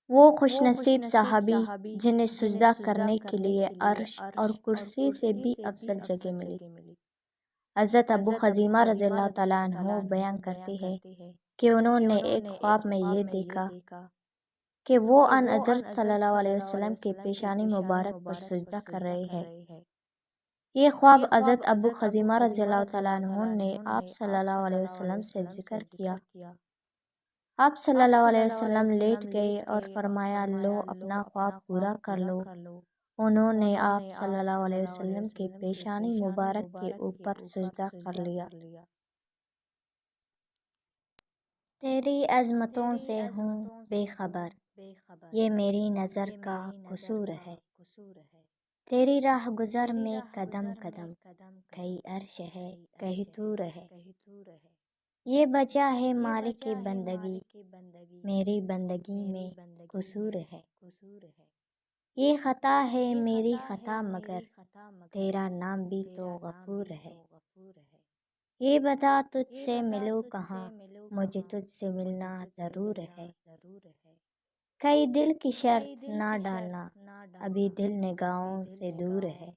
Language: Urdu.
وہ خوش نصیب صحابی جنہیں سجدہ کرنے کے لیے عرش اور کرسی سے بھی افضل جگہ ملی۔ حضرت ابو خزیمہ رضی اللہ تعالیٰ عنہ بیان کرتے ہیں کہ انہوں نے ایک خواب میں یہ دیکھا کہ وہ ان حضرت صلی اللہ علیہ وسلم کے پیشانی مبارک پر سجدہ کر رہے ہیں۔ یہ خواب حضرت ابو خزیمہ رضی اللہ تعالیٰ عنہ نے آپ صلی اللہ علیہ وسلم سے ذکر کیا۔ آپ صلی اللہ علیہ وسلم لیٹ گئے اور فرمایا لو اپنا خواب پورا کر لو۔ انہوں نے آپ صلی اللہ علیہ وسلم کے پیشانی مبارک کے اوپر سجدہ کر لیا۔ تیری عظمتوں سے ہوں بے خبر، یہ میری نظر کا قصور ہے۔ تیری راہ گزر میں قدم قدم، کہیں عرش ہے کہیں طور ہے۔ یہ وجہ ہے مالک کی بندگی، میری بندگی میں قصور ہے۔ یہ خطا ہے میری خطا مگر، تیرا نام بھی تو غفور ہے۔ یہ بتا تجھ سے ملوں کہاں، مجھے تجھ سے ملنا ضرور ہے۔ کئی دل کی شرط نہ ڈالنا، ابھی دل نگاہوں سے دور ہے۔